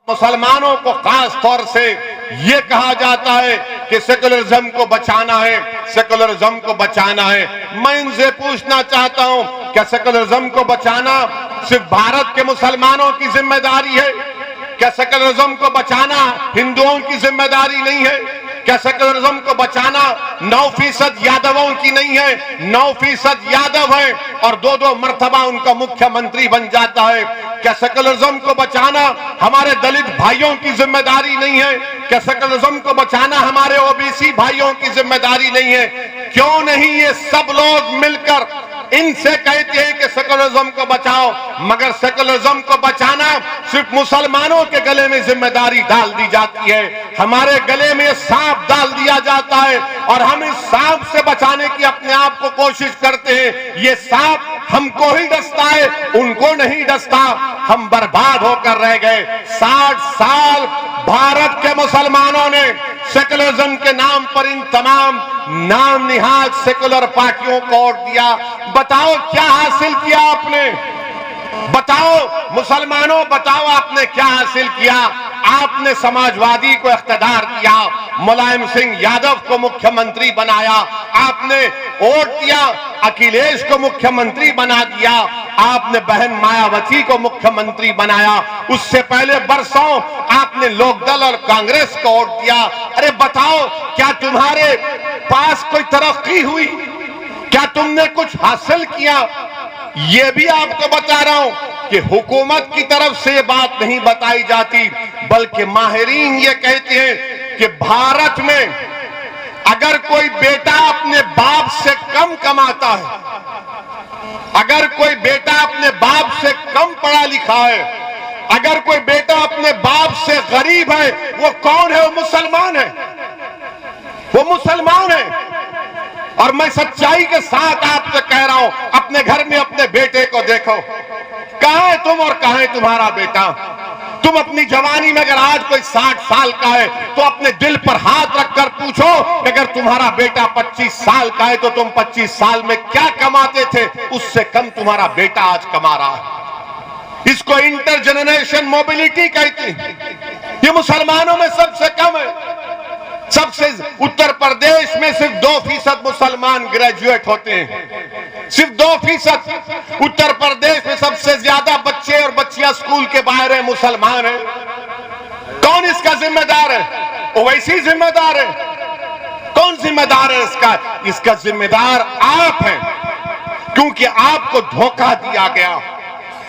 मुसलमानों को खास तौर से ये कहा जाता है कि सेकुलरिज्म को बचाना है, सेकुलरिज्म को बचाना है। मैं इनसे पूछना चाहता हूं, क्या सेकुलरिज्म को बचाना सिर्फ भारत के मुसलमानों की जिम्मेदारी है? क्या सेकुलरिज्म को बचाना हिंदुओं की जिम्मेदारी नहीं है? क्या सेकुलरिज्म को बचाना 9% यादवों की नहीं है? 9% यादव है और 2-2 मर्तबा उनका मुख्यमंत्री बन जाता है। क्या सेकुलरिज्म को बचाना हमारे दलित भाइयों की जिम्मेदारी नहीं है? क्या सेकुलरिज्म को बचाना हमारे ओबीसी भाइयों की जिम्मेदारी नहीं है? क्यों नहीं ये सब लोग मिलकर इनसे कहते हैं कि सेकुलरिज्म को बचाओ, मगर सेकुलरिज्म को बचाना सिर्फ मुसलमानों के गले में जिम्मेदारी डाल दी जाती है। हमारे गले में सांप डाल दिया जाता है और हम इस सांप से बचाने की अपने आप को कोशिश करते हैं। ये सांप हमको ही डसता है, उनको नहीं डसता। हम बर्बाद होकर रह गए। 60 साल भारत के मुसलमानों ने सेकुलरिज्म के नाम पर इन तमाम नाम निहाद सेकुलर पार्टियों को वोट दिया। बताओ क्या हासिल किया आपने? बताओ मुसलमानों, बताओ आपने क्या हासिल किया? आपने समाजवादी को इख्तियार दिया, मुलायम सिंह यादव को मुख्यमंत्री बनाया, आपने वोट दिया, अखिलेश को मुख्यमंत्री बना दिया, आपने बहन मायावती को मुख्यमंत्री बनाया। उससे पहले बरसों आपने लोकदल और कांग्रेस को वोट दिया। अरे बताओ, क्या तुम्हारे पास कोई तरक्की हुई? क्या तुमने कुछ हासिल किया? ये भी आपको बता रहा हूं कि हुकूमत की तरफ से बात नहीं बताई जाती, बल्कि माहिरीन ये कहते हैं कि भारत में अगर कोई बेटा अपने बाप से कम कमाता है, अगर कोई बेटा अपने बाप से कम पढ़ा लिखा है, अगर कोई बेटा अपने बाप से गरीब है, वो कौन है? वो मुसलमान है, वो मुसलमान है। और मैं सच्चाई के साथ आपसे कह रहा हूं, अपने घर में अपने बेटे को देखो, कहां है तुम और कहां है तुम्हारा बेटा? तुम अपनी जवानी में अगर आज कोई 60 साल का है तो अपने दिल पर हाथ रखकर पूछो, अगर तुम्हारा बेटा 25 साल का है तो तुम 25 साल में क्या कमाते थे? उससे कम तुम्हारा बेटा आज कमा रहा है। इसको इंटरजेनरेशन मोबिलिटी कहते हैं। ये मुसलमानों में सबसे कम है। सबसे उत्तर प्रदेश में सिर्फ 2% मुसलमान ग्रेजुएट होते हैं, सिर्फ 2%। उत्तर प्रदेश में सबसे ज्यादा बच्चे और बच्चियां स्कूल के बाहर है, मुसलमान है। कौन इसका जिम्मेदार है? ओवैसी जिम्मेदार है। कौन जिम्मेदार है इसका? इसका जिम्मेदार आप हैं, क्योंकि आपको धोखा दिया गया।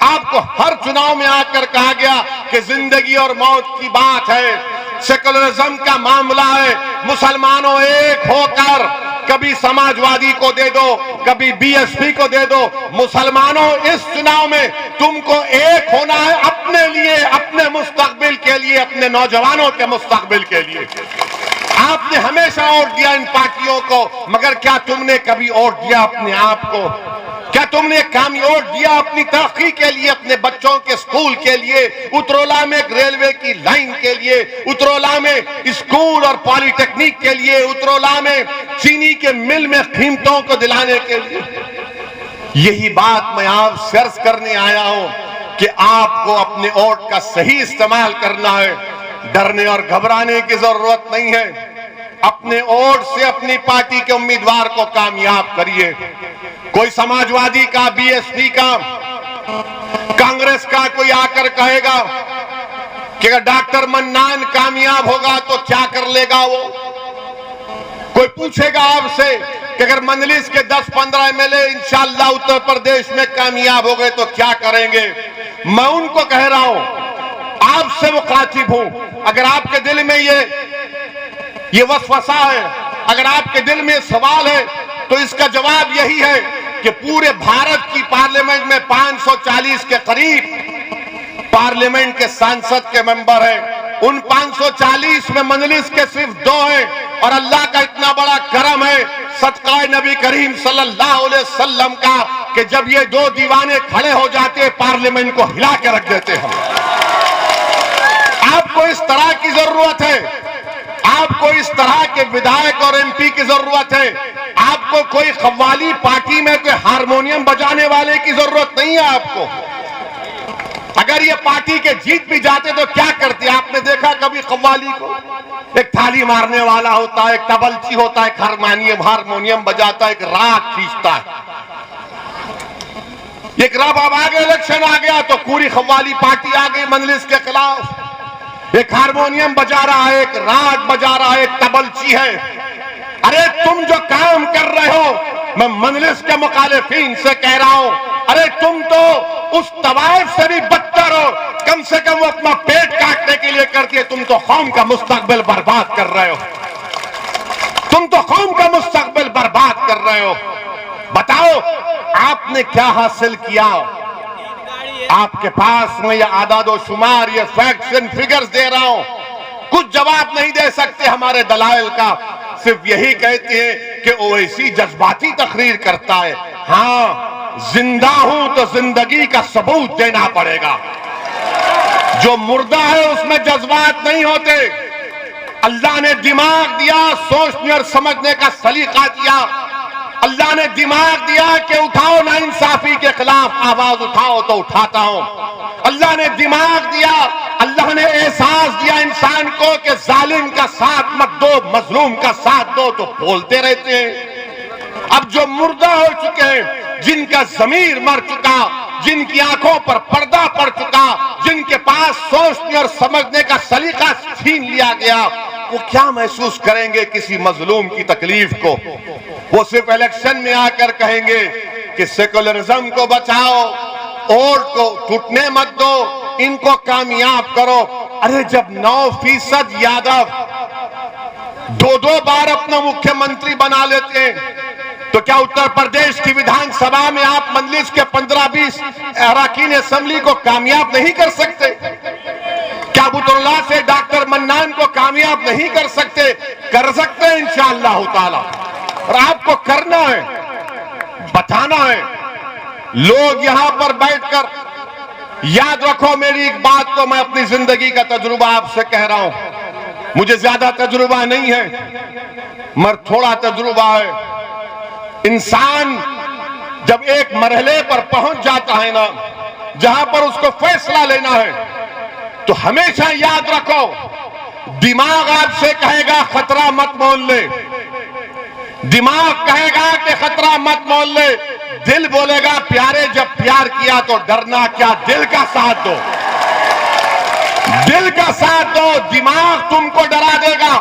आपको हर चुनाव में आकर कहा गया कि जिंदगी और मौत की बात है, सेकुलरिज्म का मामला है, मुसलमानों एक होकर कभी समाजवादी को दे दो, कभी बीएसपी को दे दो। मुसलमानों, इस चुनाव में तुमको एक होना है, अपने लिए, अपने मुस्तकबिल के लिए, अपने नौजवानों के मुस्तकबिल के लिए। आपने हमेशा वोट दिया इन पार्टियों को, मगर क्या तुमने कभी वोट दिया अपने आप को? क्या तुमने कामी वोट दिया अपनी तरक्की के लिए, अपने बच्चों के स्कूल के लिए, उतरौला में एक रेलवे की लाइन के लिए, उतरौला में स्कूल और पॉलिटेक्निक के लिए, उतरौला में चीनी के मिल में कीमतों को दिलाने के लिए? यही बात मैं आपसे अर्ज करने आया हूं कि आपको अपने वोट का सही इस्तेमाल करना है। डरने और घबराने की जरूरत नहीं है। अपने वोट से अपनी पार्टी के उम्मीदवार को कामयाब करिए। कोई समाजवादी का, बीएसपी का, कांग्रेस का कोई आकर कहेगा कि अगर डॉक्टर मन्नान कामयाब होगा तो क्या कर लेगा वो? कोई पूछेगा आपसे कि अगर मंजलिस के 10-15 एमएलए इंशाअल्लाह उत्तर प्रदेश में कामयाब हो गए तो क्या करेंगे? मैं उनको कह रहा हूं, आपसे मुखातिब हूं, अगर आपके दिल में ये वसवसा है, अगर आपके दिल में सवाल है, तो इसका जवाब यही है कि पूरे भारत की पार्लियामेंट में 540 के करीब पार्लियामेंट के सांसद के मेंबर हैं। उन 540 में मंजलिस के सिर्फ 2 हैं और अल्लाह का इतना बड़ा करम है, सदका नबी करीम सल्लल्लाहु अलैहि वसल्लम का, कि जब ये 2 दीवाने खड़े हो जाते पार्लियामेंट को हिला के रख देते हैं। आपको इस तरह की जरूरत है, आपको इस तरह के विधायक और एमपी की जरूरत है। आपको कोई कव्वाली पार्टी में कोई हारमोनियम बजाने वाले की जरूरत नहीं है आपको। अगर ये पार्टी के जीत भी जाते तो क्या करते? कव्वाली को? एक थाली मारने वाला होता है, एक तबलची होता है, हारमोनियम बजाता है, एक राग खींचता है। एक रब अब आगे इलेक्शन आ गया तो पूरी कव्वाली पार्टी आ गई मजलिस के खिलाफ। एक हारमोनियम बजा रहा है, एक राग बजा रहा है, एक तबलची है। अरे तुम जो काम कर रहे हो, मैं मजलिस के मुखालिफिन से कह रहा हूं, अरे तुम तो उस तवाइफ से भी बदतर हो। कम से कम वो अपना पेट काटने के लिए करती है, तुम तो कौम का मुस्तकबिल बर्बाद कर रहे हो। तुम तो कौम का मुस्तकबिल बर्बाद कर रहे हो। बताओ आपने क्या हासिल किया? आपके पास में ये आदादो शुमार, ये फैक्ट्स एंड फिगर्स दे रहा हूं, कुछ जवाब नहीं दे सकते हमारे दलाइल का। सिर्फ यही कहते हैं कि ओवैसी जज्बाती तकरीर करता है। हां, जिंदा हूं तो जिंदगी का सबूत देना पड़ेगा। जो मुर्दा है उसमें जज्बात नहीं होते। अल्लाह ने दिमाग दिया, सोचने और समझने का सलीका दिया। अल्लाह ने दिमाग दिया कि उठाओ ना इंसाफी के खिलाफ आवाज उठाओ तो उठाता हूं। अल्लाह ने दिमाग दिया, अल्लाह ने एहसास दिया इंसान को कि जालिम का साथ मत दो, मजलूम का साथ दो, तो बोलते रहते हैं। अब जो मुर्दा हो चुके हैं, जिनका जमीर मर चुका, जिनकी आंखों पर पर्दा पड़ चुका, जिनके पास सोचने और समझने का सलीका छीन लिया गया, वो क्या महसूस करेंगे किसी मजलूम की तकलीफ को? वो सिर्फ इलेक्शन में आकर कहेंगे कि सेकुलरिज्म को बचाओ, वोट को टूटने मत दो, इनको कामयाब करो। अरे जब 9% यादव 2-2 बार अपना मुख्यमंत्री बना लेते हैं, तो क्या उत्तर प्रदेश की विधानसभा में आप मजलिस के 15-20 अरकान असेंबली को कामयाब नहीं कर सकते? क्या बुतुल्लाह से डॉक्टर मन्नान को कामयाब नहीं कर सकते? कर सकते हैं इंशाअल्लाह ताला। और आपको करना है, बताना है। लोग यहां पर बैठकर, याद रखो मेरी एक बात को, मैं अपनी जिंदगी का तजुर्बा आपसे कह रहा हूं। मुझे ज्यादा तजुर्बा नहीं है, मगर थोड़ा तजुर्बा है। इंसान जब एक मरहले पर पहुंच जाता है ना, जहां पर उसको फैसला लेना है, तो हमेशा याद रखो, दिमाग आपसे कहेगा खतरा मत मोल ले। दिमाग कहेगा कि खतरा मत मोल ले। दिल बोलेगा प्यारे जब प्यार किया तो डरना क्या, दिल का साथ दो, दिल का साथ दो। दिमाग तुमको डरा देगा।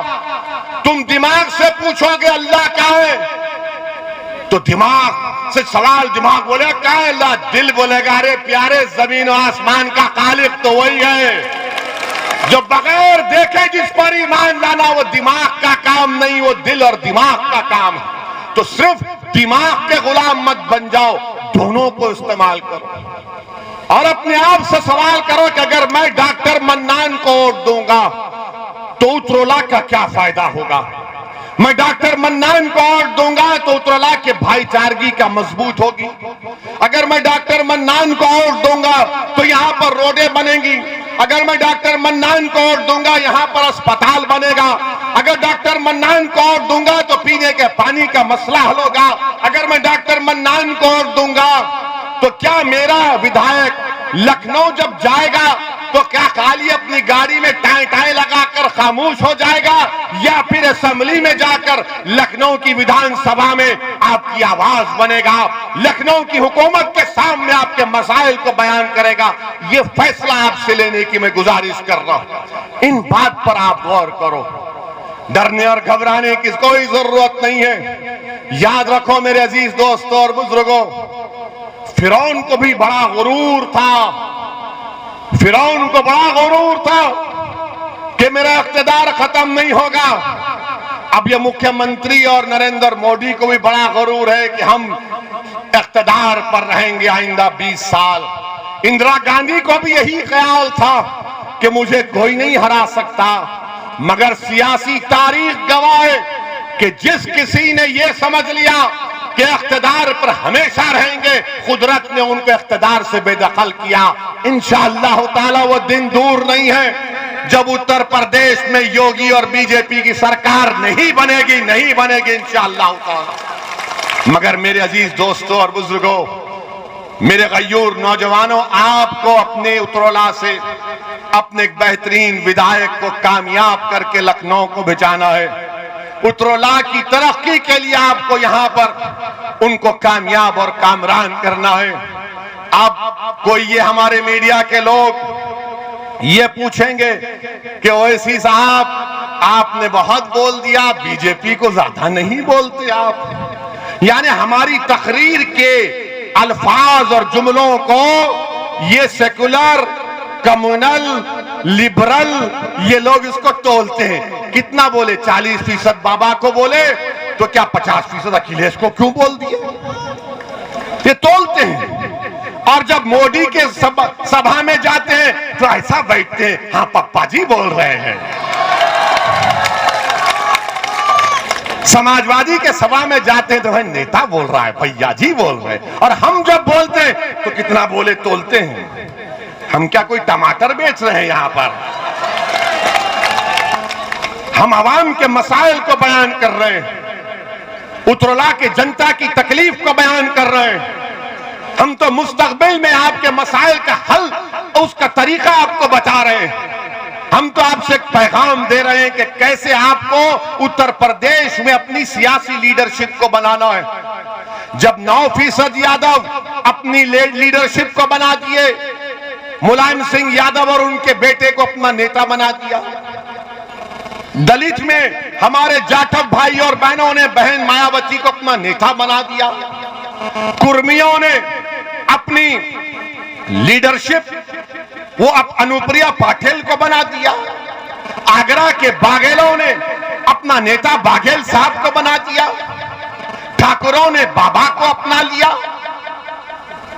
तुम दिमाग से पूछोगे अल्लाह कहाँ है, तो दिमाग से सवाल, दिमाग बोलेगा कहाँ है अल्लाह? दिल बोलेगा अरे प्यारे जमीन और आसमान का खालिक तो वही है। जो बगैर देखे जिस पर ईमान लाना, वो दिमाग का काम नहीं, वो दिल और दिमाग का काम है। तो सिर्फ दिमाग के गुलाम मत बन जाओ, दोनों को इस्तेमाल करो। और अपने आप से सवाल करो कि अगर मैं डॉक्टर मन्नान को वोट दूंगा तो उत्तरोला का क्या फायदा होगा? मैं डॉक्टर मन्नान को वोट दूंगा तो उत्तरोला के भाईचारगी का मजबूत होगी। अगर मैं डॉक्टर मन्नान को वोट दूंगा तो यहाँ पर रोडें बनेंगी। अगर मैं डॉक्टर मन्नान को वोट दूंगा यहाँ पर अस्पताल बनेगा। अगर डॉक्टर मन्नान को वोट दूंगा तो पीने के पानी का मसला हल होगा। अगर मैं डॉक्टर मन्नान को वोट दूंगा तो क्या मेरा विधायक लखनऊ जब जाएगा तो क्या खाली अपनी गाड़ी में टाई टाई लगाकर खामोश हो जाएगा, या फिर असेंबली में जाकर लखनऊ की विधानसभा में आपकी आवाज बनेगा, लखनऊ की हुकूमत के सामने आपके मसाइल को बयान करेगा? ये फैसला आपसे लेने की मैं गुजारिश कर रहा हूं। इन बात पर आप गौर करो। डरने और घबराने की कोई जरूरत नहीं है। याद रखो मेरे अजीज दोस्तों और बुजुर्गों, फिरौन को भी बड़ा गुरूर था। फिरौन को बड़ा गुरूर था कि मेरा इख्तिदार खत्म नहीं होगा। अब ये मुख्यमंत्री और नरेंद्र मोदी को भी बड़ा गुरूर है कि हम इख्तिदार पर रहेंगे आइंदा 20 साल। इंदिरा गांधी को भी यही ख्याल था कि मुझे कोई नहीं हरा सकता, मगर सियासी तारीख गवाह है कि जिस किसी ने यह समझ लिया कि इख्तिदार पर हमेशा रहेंगे, कुदरत ने उनको इख्तिदार से बेदखल किया। इंशाअल्लाह ताला वो दिन दूर नहीं है जब उत्तर प्रदेश में योगी और बीजेपी की सरकार नहीं बनेगी इंशाअल्लाह ताला। मगर मेरे अजीज दोस्तों और बुजुर्गों, मेरे गयूर नौजवानों, आपको अपने उत्तरोला से, अपने एक बेहतरीन विधायक को कामयाब करके लखनऊ को भिजाना है। उत्तरोला की तरक्की के लिए आपको यहां पर उनको कामयाब और कामरान करना है। अब कोई ये हमारे मीडिया के लोग ये पूछेंगे कि ओवैसी साहब आपने बहुत बोल दिया, बीजेपी को ज्यादा नहीं बोलते आप। यानी हमारी तकरीर के अल्फाज और जुमलों को ये सेकुलर, कम्युनल, लिबरल ये लोग इसको तोलते हैं। कितना बोले? 40% बाबा को बोले तो क्या 50% अखिलेश को क्यों बोल दिए? ये तोलते हैं। और जब मोदी के सभा में जाते हैं तो ऐसा बैठते हैं, हाँ पप्पा जी बोल रहे हैं। समाजवादी के सभा में जाते हैं तो भाई नेता बोल रहा है, भैया जी बोल रहे हैं। और हम जब बोलते हैं तो कितना बोले तोलते हैं। हम क्या कोई टमाटर बेच रहे हैं यहां पर? हम अवाम के मसाइल को बयान कर रहे हैं, उत्तरोला की जनता की तकलीफ को बयान कर रहे हैं। हम तो मुस्तकबिल में आपके मसाइल का हल, उसका तरीका आपको बता रहे हैं। हम तो आपसे एक पैगाम दे रहे हैं कि कैसे आपको उत्तर प्रदेश में अपनी सियासी लीडरशिप को बनाना है। जब 9% यादव अपनी लीडरशिप को बना दिए, मुलायम सिंह यादव और उनके बेटे को अपना नेता बना दिया। दलित में हमारे जाटव भाई और बहनों ने बहन मायावती को अपना नेता बना दिया। कुर्मियों ने अपनी लीडरशिप वो अब अनुप्रिया पाटिल को बना दिया। आगरा के बाघेलों ने अपना नेता बाघेल साहब को बना दिया। ठाकुरों ने बाबा को अपना लिया।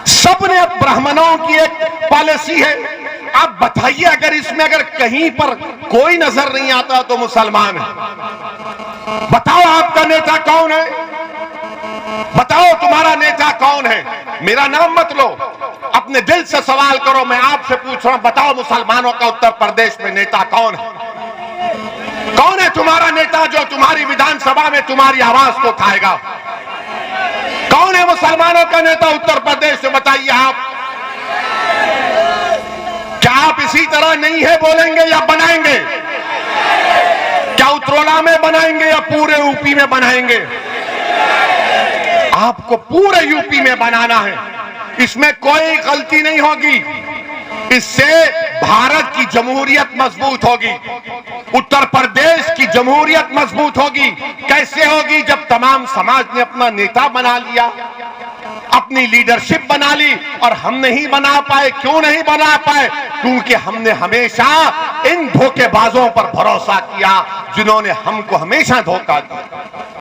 सबने अब ब्राह्मणों की एक पॉलिसी है। आप बताइए, अगर इसमें अगर कहीं पर कोई नजर नहीं आता तो मुसलमान है। बताओ आपका नेता कौन है? बताओ तुम्हारा नेता कौन है? मेरा नाम मत लो, अपने दिल से सवाल करो। मैं आपसे पूछ रहा हूं, बताओ मुसलमानों का उत्तर प्रदेश में नेता कौन है? कौन है तुम्हारा नेता जो तुम्हारी विधानसभा में तुम्हारी आवाज को उठाएगा? कौन है मुसलमानों का नेता उत्तर प्रदेश से? बताइए आप। क्या आप इसी तरह नहीं है बोलेंगे या बनाएंगे? क्या उत्तरोला में बनाएंगे या पूरे यूपी में बनाएंगे? आपको पूरे यूपी में बनाना है। इसमें कोई गलती नहीं होगी। इससे भारत की जमहूरियत मजबूत होगी, उत्तर प्रदेश की जमहूरियत मजबूत होगी। कैसे होगी? जब तमाम समाज ने अपना नेता बना लिया, अपनी लीडरशिप बना ली। और हम नहीं बना पाए। क्यों नहीं बना पाए? क्योंकि हमने हमेशा इन धोखेबाजों पर भरोसा किया जिन्होंने हमको हमेशा धोखा दिया।